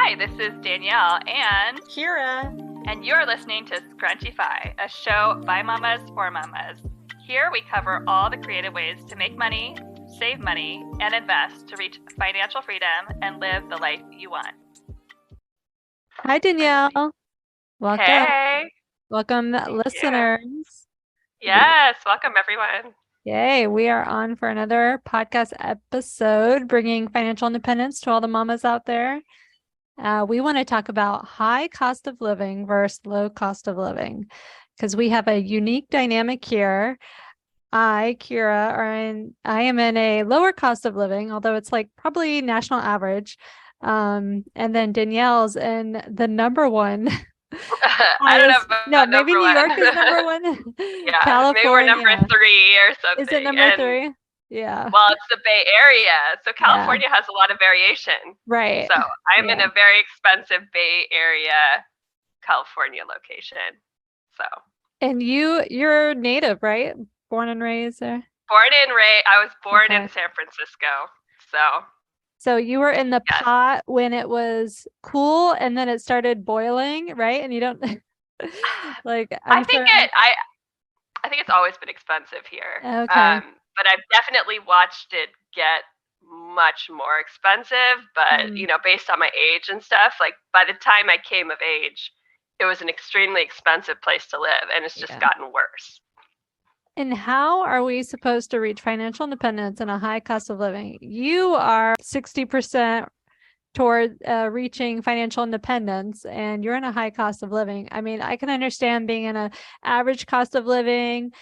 Hi, this is Danielle and Kyra, and you're listening to ScrunchyFi, a show by mamas for mamas. Here we cover all the creative ways to make money, save money, and invest to reach financial freedom and live the life you want. Hi Danielle. Welcome. Hey. Welcome, listeners. Yes, welcome everyone. Yay, we are on for another podcast episode, bringing financial independence to all the mamas out there. We want to talk about high cost of living versus low cost of living, because we have a unique dynamic here. Kyra, I am in a lower cost of living, although it's like probably national average. And then Danielle's in the number one. I don't know. No, maybe New York is number one. Yeah, California. maybe we're number 3 or something. Is it number 3? Yeah. Well, it's the Bay Area, so California has a lot of variation. Right. So I'm in a very expensive Bay Area, California location. So. And you're native, right? Born and raised there? I was born in San Francisco. So you were in the pot when it was cool, and then it started boiling, right? And you don't like. I think it's always been expensive here. Okay. But I've definitely watched it get much more expensive. But based on my age and stuff, like by the time I came of age, it was an extremely expensive place to live, and it's just gotten worse. And how are we supposed to reach financial independence in a high cost of living? You are 60% toward reaching financial independence, and you're in a high cost of living. I mean, I can understand being in an average cost of living.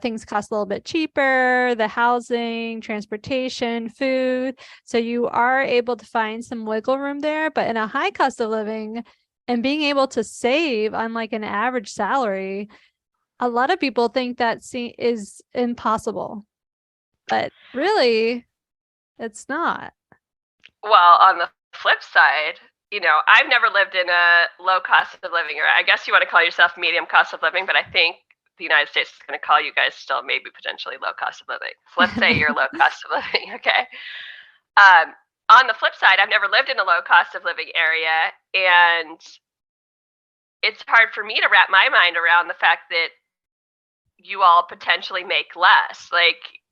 Things cost a little bit cheaper, the housing, transportation, food. So you are able to find some wiggle room there. But in a high cost of living and being able to save on like an average salary, a lot of people think that is impossible, but really it's not. Well, on the flip side, I've never lived in a low cost of living, or I guess you want to call yourself medium cost of living, but I think the United States is going to call you guys still maybe potentially low cost of living. So let's say you're low cost of living, okay? On the flip side, I've never lived in a low cost of living area, and it's hard for me to wrap my mind around the fact that you all potentially make less.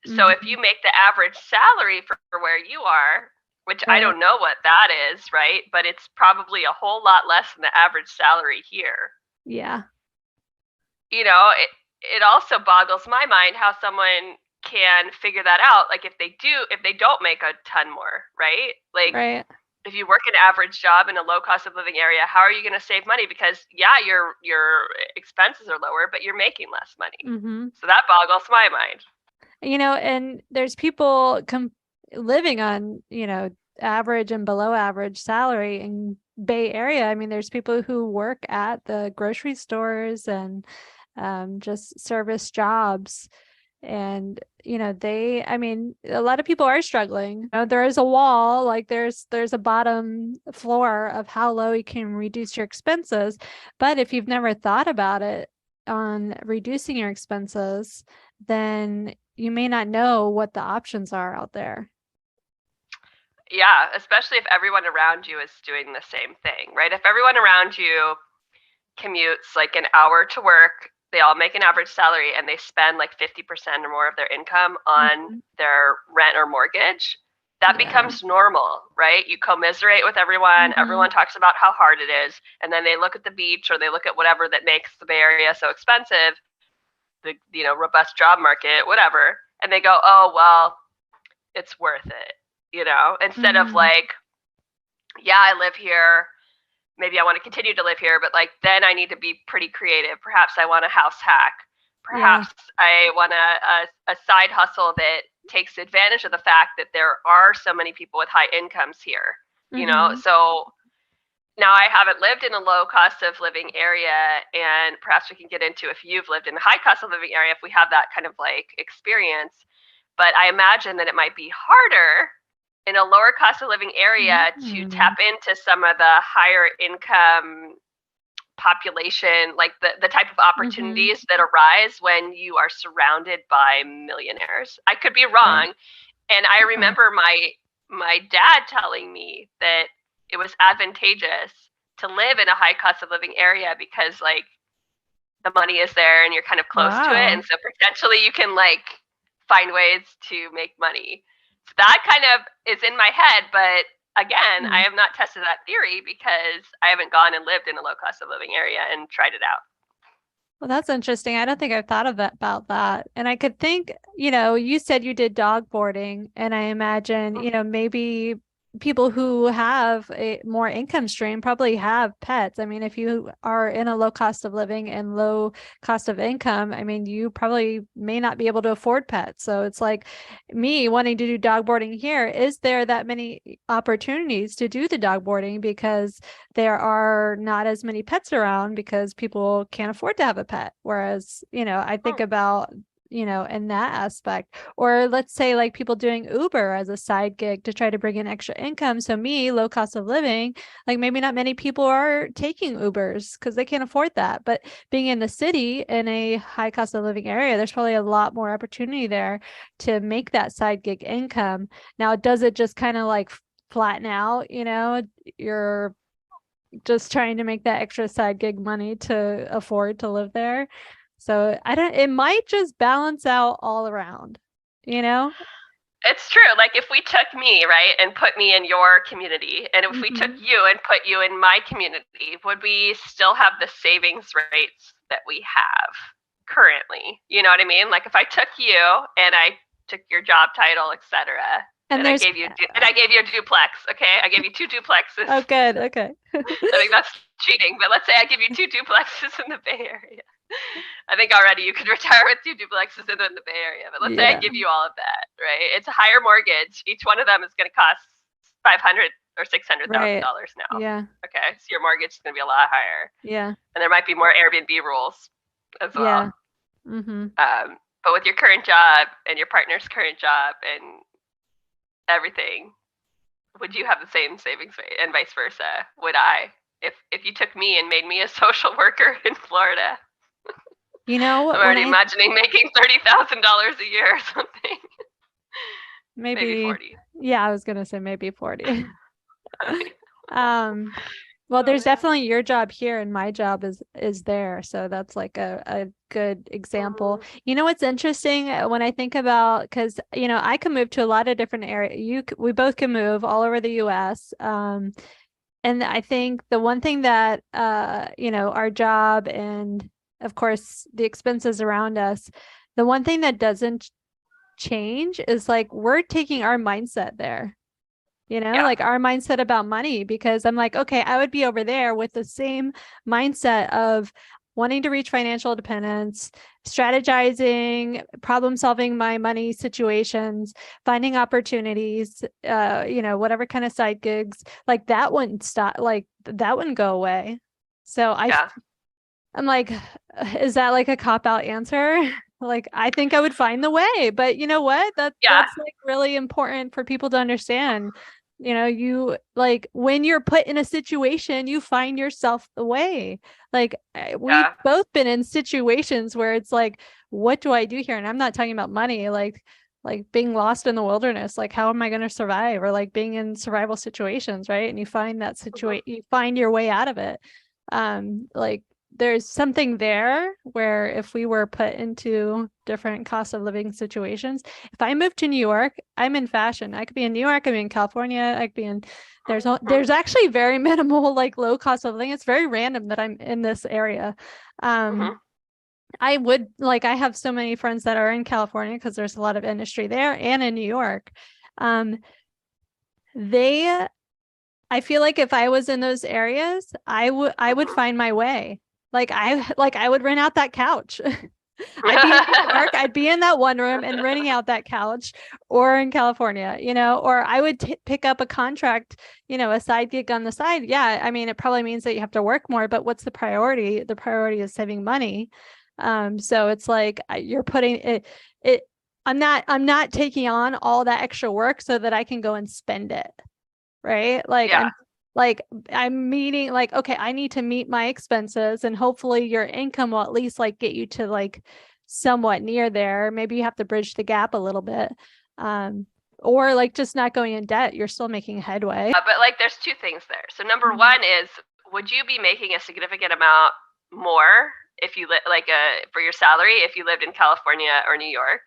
So if you make the average salary for where you are, which I don't know what that is, right? But it's probably a whole lot less than the average salary here. Yeah. It also boggles my mind how someone can figure that out. Like if they don't make a ton more, right? Right. If you work an average job in a low cost of living area, how are you going to save money? Because your expenses are lower, but you're making less money. Mm-hmm. So that boggles my mind. And there's people living on, average and below average salary in Bay Area. I mean, there's people who work at the grocery stores and just service jobs. And, a lot of people are struggling. There is a wall, like there's a bottom floor of how low you can reduce your expenses. But if you've never thought about it on reducing your expenses, then you may not know what the options are out there. Yeah, especially if everyone around you is doing the same thing, right? If everyone around you commutes like an hour to work, they all make an average salary, and they spend like 50% or more of their income on their rent or mortgage, that becomes normal, right? You commiserate with everyone. Everyone talks about how hard it is. And then they look at the beach, or they look at whatever that makes the Bay Area so expensive, the robust job market, whatever. And they go, oh, well, it's worth it, instead of like, yeah, I live here. Maybe I want to continue to live here, but then I need to be pretty creative. Perhaps I want a house hack. Perhaps I want a side hustle that takes advantage of the fact that there are so many people with high incomes here, So now I haven't lived in a low cost of living area, and perhaps we can get into if you've lived in a high cost of living area, if we have that kind of experience. But I imagine that it might be harder in a lower cost of living area to tap into some of the higher income population, like the type of opportunities that arise when you are surrounded by millionaires. I could be wrong. And I remember my dad telling me that it was advantageous to live in a high cost of living area because like the money is there and you're kind of close to it. And so potentially you can like find ways to make money. So that kind of is in my head, but again, I have not tested that theory because I haven't gone and lived in a low cost of living area and tried it out. Well, that's interesting. I don't think I've thought of that about that. And I could think, you said you did dog boarding, and I imagine, maybe people who have a more income stream probably have pets. I mean, if you are in a low cost of living and low cost of income, I mean, you probably may not be able to afford pets. So it's like me wanting to do dog boarding here. Is there that many opportunities to do the dog boarding because there are not as many pets around because people can't afford to have a pet? Whereas, I think about in that aspect. Or let's say like people doing Uber as a side gig to try to bring in extra income. So me, low cost of living, like maybe not many people are taking Ubers because they can't afford that. But being in the city in a high cost of living area, there's probably a lot more opportunity there to make that side gig income. Now, does it just kind of like flatten out? You're just trying to make that extra side gig money to afford to live there. So it might just balance out all around, It's true. Like if we took me, right, and put me in your community, and if we took you and put you in my community, would we still have the savings rates that we have currently? You know what I mean? Like if I took you and I took your job title, etc., and I gave you a duplex. Okay, I gave you 2 duplexes. Oh, good. Okay. I think that's cheating, but let's say I give you 2 duplexes in the Bay Area. I think already you could retire with 2 duplexes in the Bay Area. But let's say I give you all of that, right? It's a higher mortgage. Each one of them is going to cost $500,000 or $600,000 now. Yeah. Okay, so your mortgage is going to be a lot higher. Yeah. And there might be more Airbnb rules as well. Yeah. Mm-hmm. But with your current job and your partner's current job and everything, would you have the same savings rate, and vice versa? Would I, if you took me and made me a social worker in Florida? I'm already imagining making $30,000 a year or something. Maybe 40. Yeah, I was gonna say maybe 40. Well, there's definitely your job here and my job is there. So that's like a good example. What's interesting when I think about, because, I can move to a lot of different areas. We both can move all over the US. And I think the one thing that, our job and of course the expenses around us, the one thing that doesn't change is like, we're taking our mindset there. Like our mindset about money, because I'm like, okay, I would be over there with the same mindset of wanting to reach financial independence, strategizing, problem solving my money situations, finding opportunities, whatever kind of side gigs, like that wouldn't stop, like that wouldn't go away. So I'm like, is that like a cop-out answer? Like, I think I would find the way, but you know what? That's like really important for people to understand. You like when you're put in a situation, you find yourself the way. Like we've both been in situations where it's like, what do I do here? And I'm not talking about money, like being lost in the wilderness. Like, how am I going to survive? Or like being in survival situations, right? And you find that you find your way out of it. Like there's something there where if we were put into different cost of living situations, if I moved to New York, I'm in fashion. I could be in New York, I could be in California, I could be in, there's actually very minimal, like low cost of living. It's very random that I'm in this area. I would like, I have so many friends that are in California because there's a lot of industry there, and in New York. I feel like if I was in those areas, I would find my way. Like I would rent out that couch. I'd be in New York, I'd be in that one room and renting out that couch, or in California, or I would pick up a contract, a side gig on the side. Yeah. I mean, it probably means that you have to work more, but what's the priority? The priority is saving money. So it's like you're putting it, I'm not taking on all that extra work so that I can go and spend it. Right. I'm meeting, like, okay, I need to meet my expenses, and hopefully your income will at least like get you to like somewhat near there. Maybe you have to bridge the gap a little bit. or like just not going in debt, you're still making headway. But like, there's two things there. So number one is, would you be making a significant amount more if you for your salary if you lived in California or New York?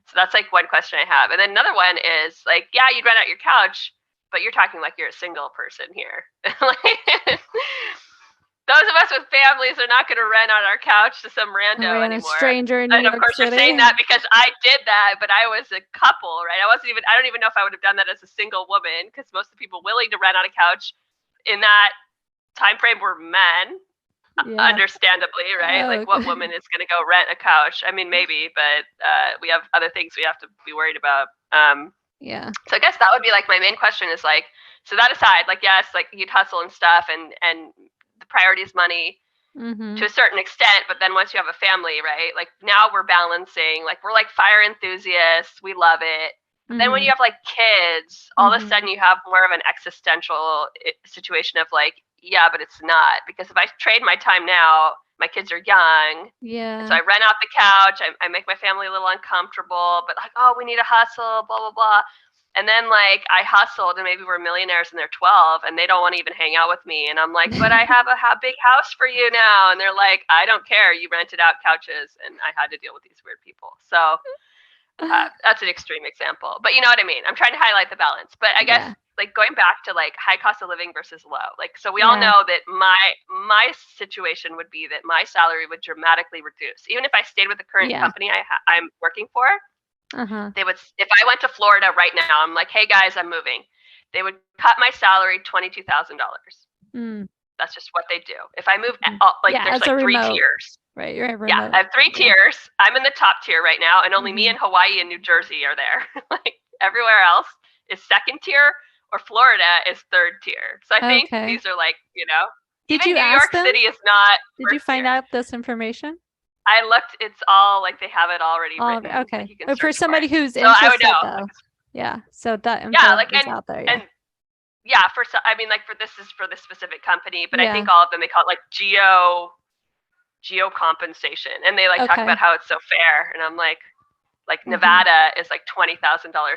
So that's like one question I have. And then another one is like, yeah, you'd rent out your couch, but you're talking like you're a single person here. Those of us with families are not going to rent out our couch to some rando anymore. A stranger in New York City. And of course, City. You're saying that because I did that, but I was a couple, right? I don't even know if I would have done that as a single woman, because most of the people willing to rent out a couch in that time frame were men, understandably, right? Like, what woman is going to go rent a couch? I mean, maybe, but we have other things we have to be worried about. So I guess that would be like my main question is like, so that aside, like, yes, like you'd hustle and stuff, and the priority is money to a certain extent, but then once you have a family, right, like now we're balancing, like we're like fire enthusiasts, we love it. But then when you have like kids, all of a sudden you have more of an existential situation of like, yeah, but it's not, because if I trade my time now, my kids are young, so I rent out the couch, I make my family a little uncomfortable, but like, oh, we need a hustle, blah blah blah. And then like I hustled, and maybe we're millionaires and they're 12 and they don't want to even hang out with me. And I'm like, but I have a big house for you now. And they're like, I don't care. You rented out couches. And I had to deal with these weird people. So that's an extreme example, but you know what I mean? I'm trying to highlight the balance, but I guess like going back to like high cost of living versus low, like, so we all know that my situation would be that my salary would dramatically reduce. Even if I stayed with the current company I'm working for, they would, if I went to Florida right now, I'm like, hey guys, I'm moving. They would cut my salary $22,000. That's just what they do. If I move, there's like three tiers. Right, you're remote. Yeah, I have three tiers. I'm in the top tier right now, and only me and Hawaii and New Jersey are there. Like everywhere else is second tier, or Florida is third tier. So I think these are like, you know, Did even you New York ask them? City is not. Did you find out this information? I looked. It's all like they have it already written. Okay. Like for somebody who's so interested, I would know. though. Yeah. So that info is out there. And I mean, like this is for this specific company, but I think all of them, they call it like geo compensation, and they like talk about how it's so fair. And I'm like Nevada is like $20,000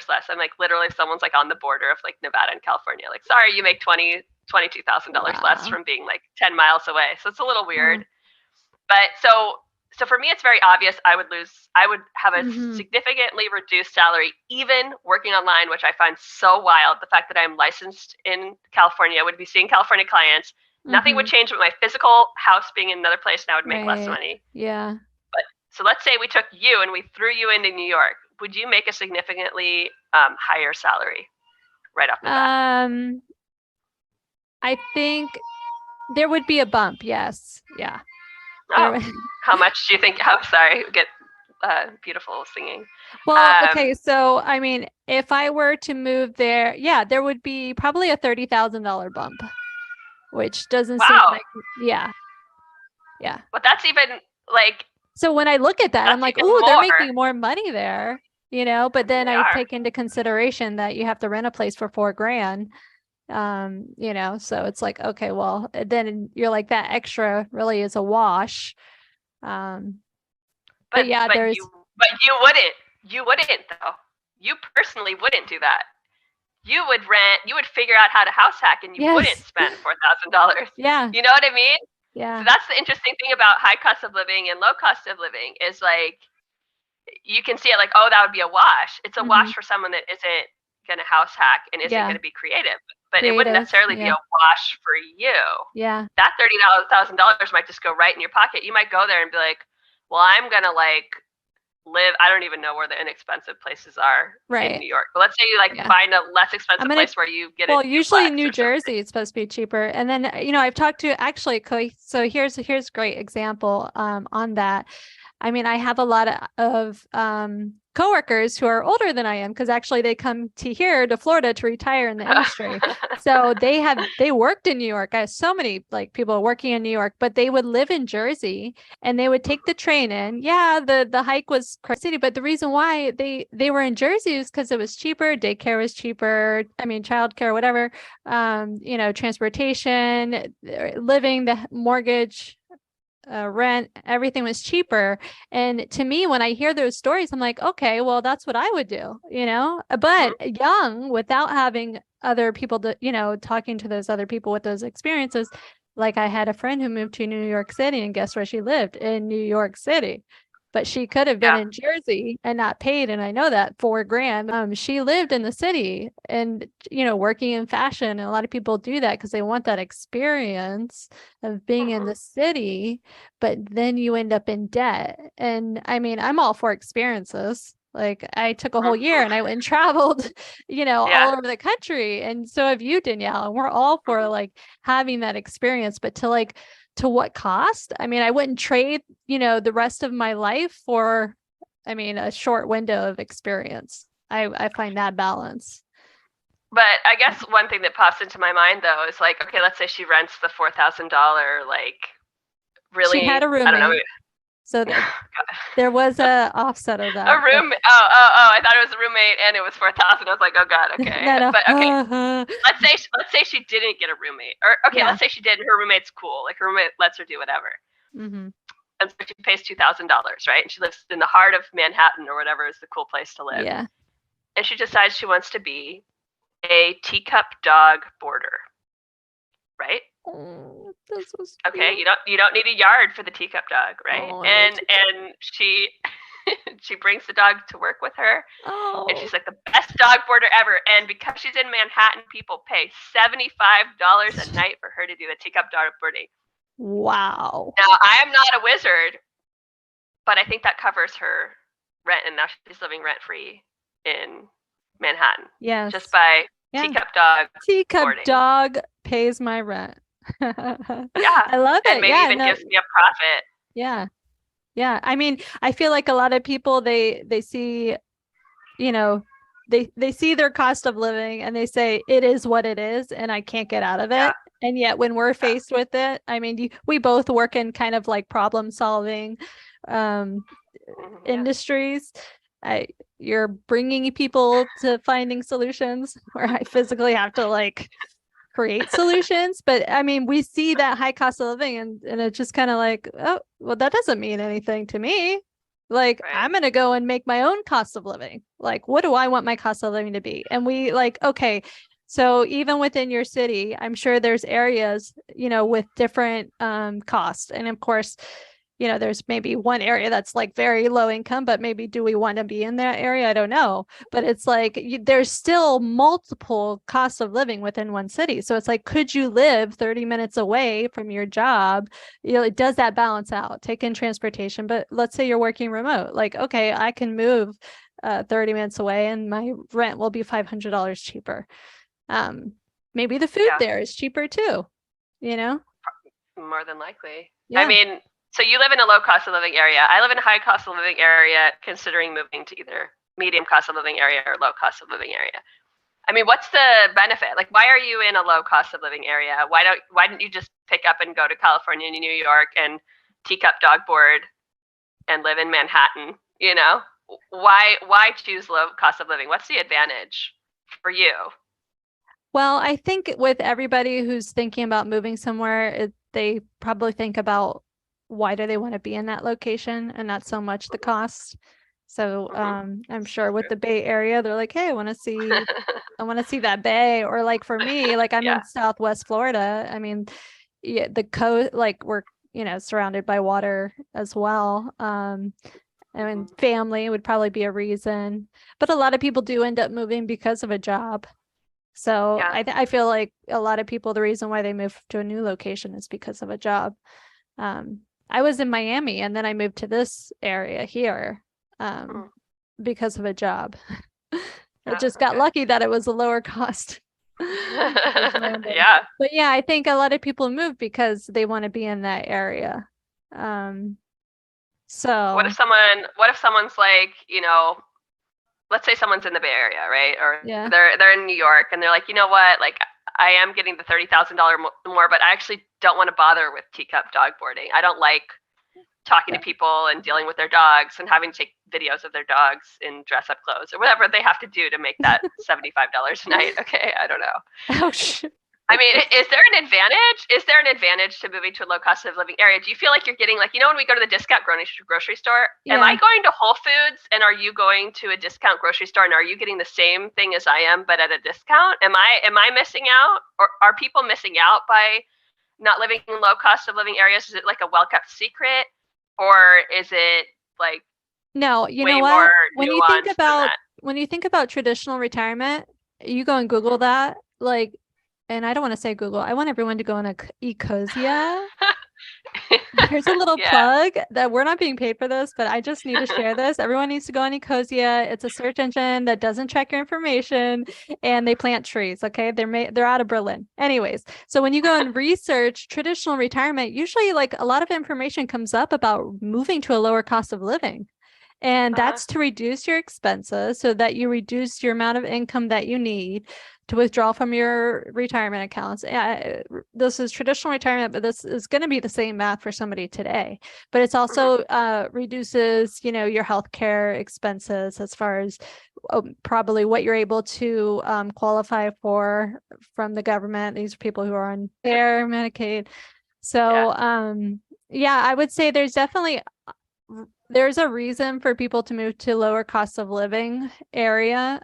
less. I'm like, literally, if someone's like on the border of like Nevada and California, like, sorry, you make $22,000 less from being like 10 miles away. So it's a little weird. But so for me, it's very obvious. I would have a significantly reduced salary, even working online, which I find so wild. The fact that I'm licensed in California, I would be seeing California clients. Nothing would change with my physical house being in another place, and I would make less money. Yeah. But so let's say we took you and we threw you into New York. Would you make a significantly higher salary right off the bat? I think there would be a bump. Yes. Yeah. Oh, how much do you think? Oh, sorry, get beautiful singing. Well, okay, so I mean, if I were to move there, there would be probably a $30,000 bump, which doesn't seem like, yeah. But that's even like. So when I look at that, I'm like, oh, they're making more money there, you know. But then I take into consideration that you have to rent a place for $4,000. You know, so it's like, okay, well, then you're like, that extra really is a wash. But yeah, there's you wouldn't though. You personally wouldn't do that. You would figure out how to house hack, and you wouldn't spend $4,000. Yeah. You know what I mean? Yeah. So that's the interesting thing about high cost of living and low cost of living is like, you can see it like, oh, that would be a wash. It's a wash for someone that isn't going to house hack and isn't going to be creative. But it wouldn't necessarily be a wash for you. Yeah. That $30,000 might just go right in your pocket. You might go there and be like, well, I'm going to like live. I don't even know where the inexpensive places are in New York. But let's say you like find a less expensive place where you get it. Well, usually in New Jersey, it's supposed to be cheaper. And then, you know, I've talked to actually, so here's a great example on that. I mean, I have a lot of coworkers who are older than I am, because actually they come to Florida to retire in the industry. So they worked in New York. I have so many like people working in New York, but they would live in Jersey and they would take the train in. Yeah, the hike was crazy, but the reason why they were in Jersey is because it was cheaper. Daycare was cheaper. I mean, childcare, whatever. You know, transportation, living, the mortgage. rent, everything was cheaper. And to me, when I hear those stories, I'm like, okay, well, that's what I would do, but young, without having other people to, talking to those other people with those experiences. Like I had a friend who moved to New York City, and guess where she lived? In New York City. But she could have been in Jersey and not paid. And I know that $4,000. She lived in the city and, working in fashion. And a lot of people do that because they want that experience of being in the city, but then you end up in debt. And I mean, I'm all for experiences. Like I took a whole year and I went and traveled, all over the country. And so have you, Danielle. And we're all for like having that experience, but to what cost? I mean, I wouldn't trade, the rest of my life for, a short window of experience. I find that balance. But I guess one thing that pops into my mind though is like, okay, let's say she rents the $4,000, like really, she had a roommate. I don't know. So there was a offset of that. A room. Oh! I thought it was a roommate, and it was 4,000. I was like, oh god, okay. No. But okay, let's say she didn't get a roommate, or okay, let's say she did, and her roommate's cool. Like her roommate lets her do whatever. And so she pays $2,000, right? And she lives in the heart of Manhattan or whatever is the cool place to live. Yeah. And she decides she wants to be a teacup dog boarder, right? Oh, that's so sweet. Okay, you don't need a yard for the teacup dog, right? Oh, and she she brings the dog to work with her, and she's like the best dog boarder ever. And because she's in Manhattan, people pay $75 a night for her to do the teacup dog boarding. Wow. Now I am not a wizard, but I think that covers her rent, and now she's living rent free in Manhattan. Yes. Just by teacup dog. Teacup boarding. Dog pays my rent. I love it. And maybe even gives me a profit. Yeah. I mean, I feel like a lot of people they see, they see their cost of living and they say it is what it is and I can't get out of it. And yet when we're faced with it, I mean, we both work in kind of like problem solving industries. You're bringing people to finding solutions where I physically have to like create solutions. But I mean, we see that high cost of living and it's just kind of like, oh, well, that doesn't mean anything to me. Like, I'm going to go and make my own cost of living. Like, what do I want my cost of living to be? And we like, okay, so even within your city, I'm sure there's areas, with different costs. And of course, there's maybe one area that's like very low income, but maybe do we want to be in that area? I don't know. But it's like there's still multiple costs of living within one city. So it's like, could you live 30 minutes away from your job? Does that balance out? Take in transportation. But let's say you're working remote. Like, okay, I can move 30 minutes away and my rent will be $500 cheaper. Maybe the food there is cheaper too, More than likely. Yeah. I mean, so you live in a low cost of living area. I live in a high cost of living area, considering moving to either medium cost of living area or low cost of living area. I mean, what's the benefit? Like, why are you in a low cost of living area? Why didn't you just pick up and go to California and New York and teacup dog board and live in Manhattan? Why choose low cost of living? What's the advantage for you? Well, I think with everybody who's thinking about moving somewhere, they probably think about why do they want to be in that location and not so much the cost. So I'm sure with the Bay Area, they're like, hey, I want to see that bay. Or like for me, like I'm in Southwest Florida. I mean, the coast, like we're, surrounded by water as well. I mean, family would probably be a reason, but a lot of people do end up moving because of a job. So I feel like a lot of people, the reason why they move to a new location is because of a job. I was in Miami and then I moved to this area here because of a job. I just got lucky that it was a lower cost. But I think a lot of people move because they want to be in that area. So what if someone's like, let's say someone's in the Bay Area, right? Or they're in New York and they're like, you know what, like I am getting the $30,000 more, but I actually don't want to bother with teacup dog boarding. I don't like talking to people and dealing with their dogs and having to take videos of their dogs in dress up clothes or whatever they have to do to make that $75 a night. Okay, I don't know. Ouch. I mean, is there an advantage? Is there an advantage to moving to a low cost of living area? Do you feel like you're getting, like, when we go to the discount grocery store, am I going to Whole Foods and are you going to a discount grocery store and are you getting the same thing as I am but at a discount? Am I missing out, or are people missing out by not living in low cost of living areas? Is it like a well-kept secret, or is it like No, you know way what? more When you nuanced than that? think about traditional retirement, you go and Google that, like, and I don't want to say Google. I want everyone to go on Ecosia. Here's a little plug that we're not being paid for this, but I just need to share this. Everyone needs to go on Ecosia. It's a search engine that doesn't track your information, and they plant trees. Okay, they're out of Berlin. Anyways, so when you go and research traditional retirement, usually like a lot of information comes up about moving to a lower cost of living. And that's to reduce your expenses so that you reduce your amount of income that you need to withdraw from your retirement accounts. This is traditional retirement, but this is going to be the same math for somebody today. But it's also reduces, your healthcare expenses as far as probably what you're able to qualify for from the government. These are people who are on Medicare, Medicaid. So, I would say there's a reason for people to move to lower cost of living area.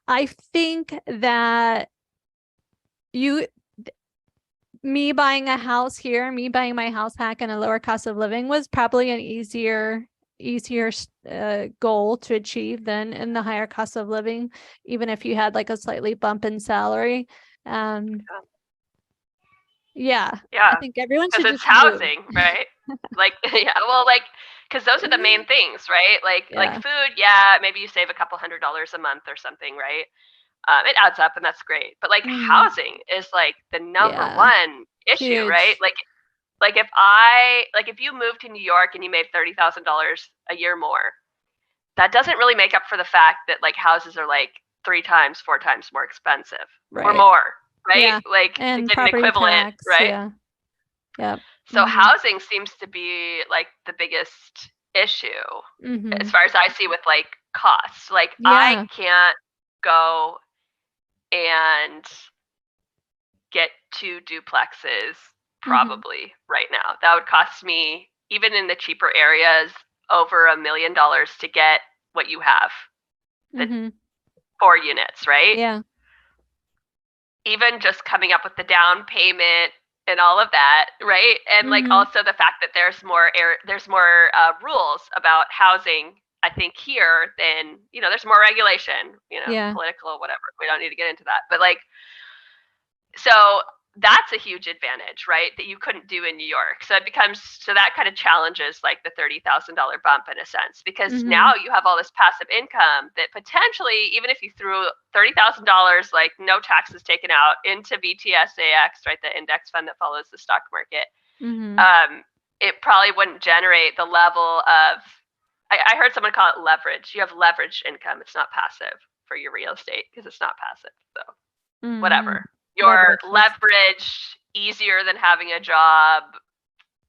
I think that me buying a house here, me buying my house hack in a lower cost of living was probably an easier goal to achieve than in the higher cost of living, even if you had like a slightly bump in salary. I think everyone should just housing, right? Because those are the main things, right? Like food, maybe you save a couple $100s a month or something, right? It adds up and that's great. But like housing is like the number one issue, right? Like if you moved to New York and you made $30,000 a year more, that doesn't really make up for the fact that like houses are like 3 times, 4 times more expensive or more, right? Yeah. Like and to get an equivalent, tax, right? Yeah. So housing seems to be like the biggest issue as far as I see with like costs. Like I can't go and get 2 duplexes probably right now. That would cost me, even in the cheaper areas, over $1 million to get what you have. The 4 units, right? Yeah. Even just coming up with the down payment and all of that, right? And like also the fact that there's more rules about housing, I think, here than, there's more regulation, political, whatever. We don't need to get into that. But like, so that's a huge advantage, right? That you couldn't do in New York. So that kind of challenges like the $30,000 bump in a sense, because now you have all this passive income that potentially, even if you threw $30,000, like no taxes taken out, into VTSAX, right? The index fund that follows the stock market, it probably wouldn't generate the level of, I heard someone call it leverage. You have leverage income. It's not passive for your real estate because it's not passive. So whatever. Your leverage easier than having a job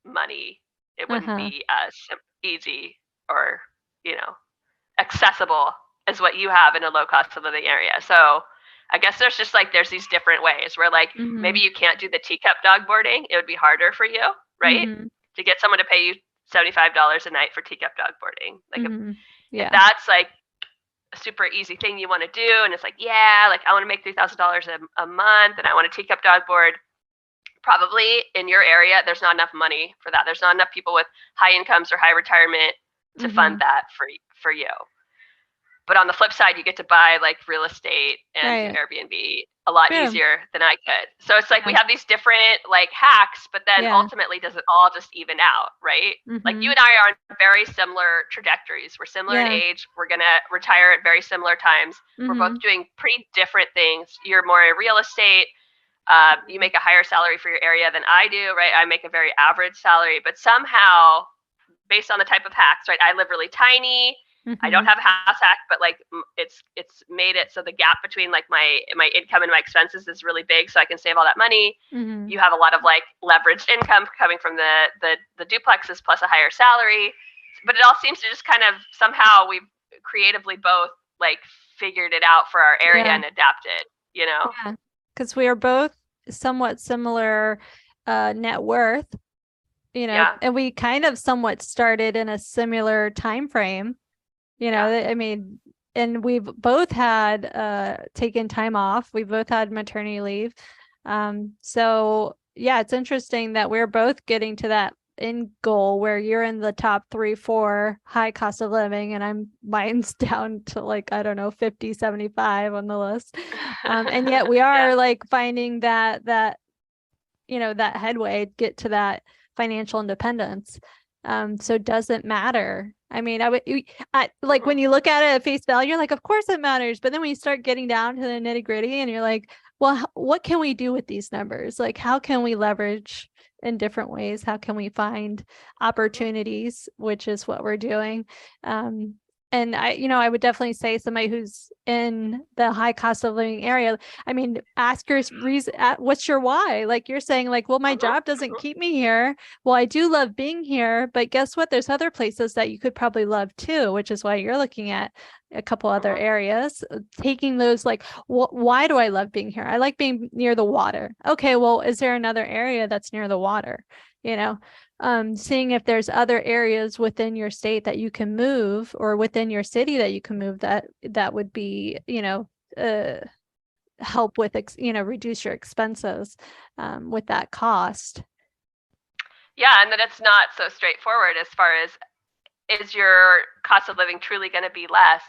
money. It wouldn't be as easy or, accessible as what you have in a low cost of living area. So I guess there's these different ways where like maybe you can't do the teacup dog boarding. It would be harder for you, right? To get someone to pay you $75 a night for teacup dog boarding. Like if that's like a super easy thing you want to do, and it's like, like I want to make $3,000 a month and I want to take up dog board, probably in your area there's not enough money for that. There's not enough people with high incomes or high retirement to fund that for you. But on the flip side, you get to buy like real estate and Airbnb a lot easier than I could. So it's like we have these different like hacks, but then ultimately does it all just even out, right? Like you and I are on very similar trajectories. We're similar in age. We're going to retire at very similar times. We're both doing pretty different things. You're more in real estate. You make a higher salary for your area than I do, right? I make a very average salary, but somehow based on the type of hacks, right? I live really tiny. I don't have a house hack, but like it's made it so the gap between like my income and my expenses is really big, so I can save all that money. You have a lot of like leveraged income coming from the duplexes plus a higher salary, but it all seems to just kind of somehow we've creatively both like figured it out for our area and adapted, because we are both somewhat similar net worth, and we kind of somewhat started in a similar time frame, I mean, and we've both had taken time off. We both had maternity leave. So yeah, it's interesting that we're both getting to that end goal where you're in the top 3, 4 high cost of living, and mine's down to like, I don't know, 50, 75 on the list. And yet we are like finding that that headway, get to that financial independence. So it doesn't matter. I mean, like when you look at it at face value, you're like, of course it matters. But then when you start getting down to the nitty gritty and you're like, well, what can we do with these numbers? Like, how can we leverage in different ways? How can we find opportunities, which is what we're doing? And I would definitely say somebody who's in the high cost of living area, I mean, ask your reason, what's your why? Like you're saying, like, well, my job doesn't keep me here. Well, I do love being here, but guess what? There's other places that you could probably love too, which is why you're looking at a couple other areas, taking those, like, why do I love being here? I like being near the water. Okay, well, is there another area that's near the water? Seeing if there's other areas within your state that you can move, or within your city that you can move, that would be, help with, reduce your expenses with that cost. Yeah, and that it's not so straightforward as far as, is your cost of living truly going to be less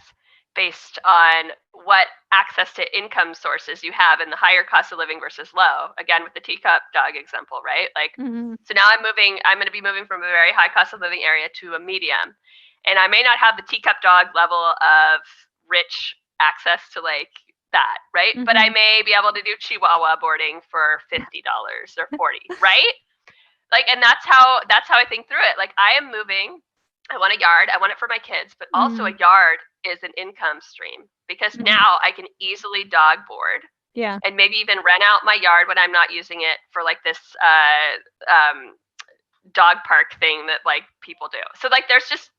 based on what access to income sources you have in the higher cost of living versus low? Again, with the teacup dog example, right? Like, So now I'm going to be moving from a very high cost of living area to a medium. And I may not have the teacup dog level of rich access to like that, right? But I may be able to do Chihuahua boarding for $50 or $40, right? Like, and that's how I think through it. Like, I am moving. I want a yard. I want it for my kids, but also a yard is an income stream, because now I can easily dog board. Yeah. And maybe even rent out my yard when I'm not using it for like this dog park thing that like people do. So like there's just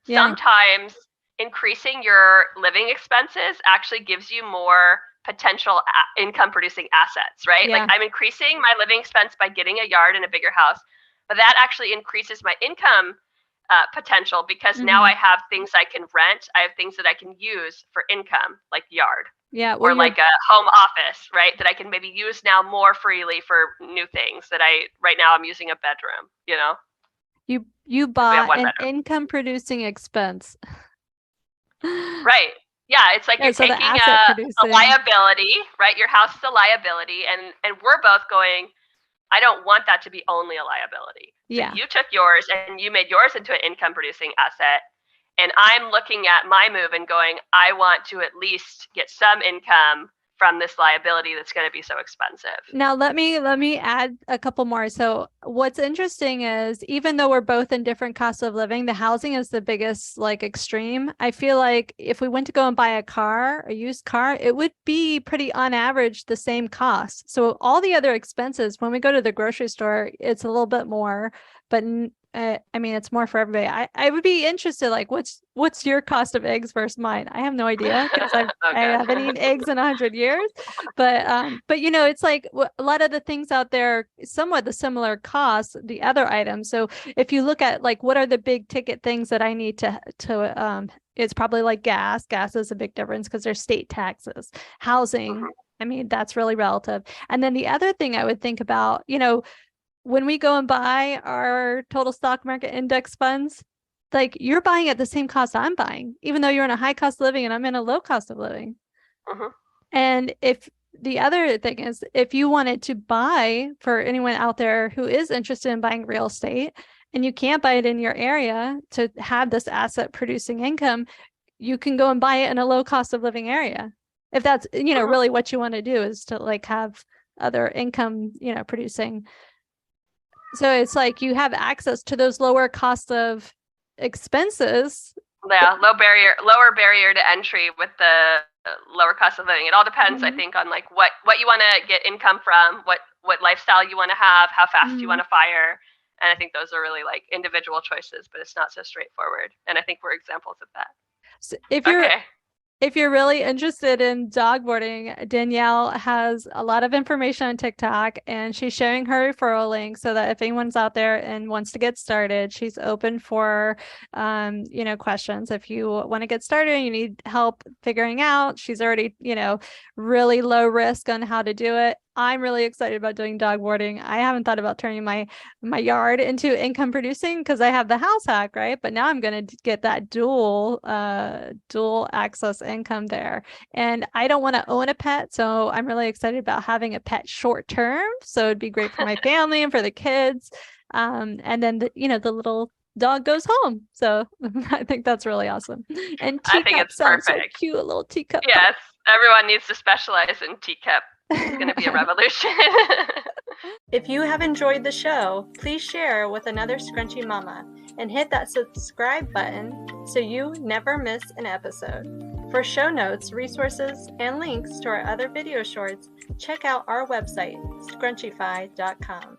sometimes increasing your living expenses actually gives you more potential income producing assets, right? Like I'm increasing my living expense by getting a yard and a bigger house, but that actually increases my income potential, because now I have things I can rent. I have things that I can use for income, like yard. Yeah. Or like a home office, right? That I can maybe use now more freely for new things that right now I'm using a bedroom, You bought an income producing expense. Right. Yeah. It's like you're taking a liability, right? Your house is a liability, and we're both going, I don't want that to be only a liability. So you took yours and you made yours into an income producing asset. And I'm looking at my move and going, I want to at least get some income from this liability that's going to be so expensive. Now, let me add a couple more. So what's interesting is, even though we're both in different costs of living, the housing is the biggest like extreme. I feel like if we went to go and buy a used car, it would be pretty on average the same cost. So all the other expenses, when we go to the grocery store, it's a little bit more, but I mean, it's more for everybody. I would be interested, like, what's your cost of eggs versus mine? I have no idea, because I haven't eaten eggs in 100 years. But it's like a lot of the things out there, somewhat the similar costs, the other items. So if you look at like, what are the big ticket things that I need to it's probably like gas. Gas is a big difference because there's state taxes, housing. I mean, that's really relative. And then the other thing I would think about, when we go and buy our total stock market index funds, like, you're buying at the same cost I'm buying, even though you're in a high cost of living and I'm in a low cost of living. And if the other thing is, if you wanted to buy, for anyone out there who is interested in buying real estate and you can't buy it in your area to have this asset producing income, you can go and buy it in a low cost of living area. If that's, really what you want to do, is to like have other income, producing. So it's like you have access to those lower cost of expenses. Yeah, lower barrier to entry with the lower cost of living. It all depends, I think, on like what you want to get income from, what lifestyle you want to have, how fast you want to fire. And I think those are really like individual choices, but it's not so straightforward. And I think we're examples of that. So if you're If you're really interested in dog boarding, Danielle has a lot of information on TikTok, and she's sharing her referral link so that if anyone's out there and wants to get started, she's open for, questions. If you want to get started and you need help figuring out, she's already, really low risk on how to do it. I'm really excited about doing dog boarding. I haven't thought about turning my yard into income producing because I have the house hack, right? But now I'm going to get that dual access income there. And I don't want to own a pet, so I'm really excited about having a pet short term. So it'd be great for my family and for the kids. And then the little dog goes home. So I think that's really awesome. And I think it's sounds perfect. So cute, a little teacup. Yes, everyone needs to specialize in teacup. It's going to be a revolution. If you have enjoyed the show, please share with another Scrunchy Mama and hit that subscribe button so you never miss an episode. For show notes, resources, and links to our other video shorts, check out our website, ScrunchyFi.com.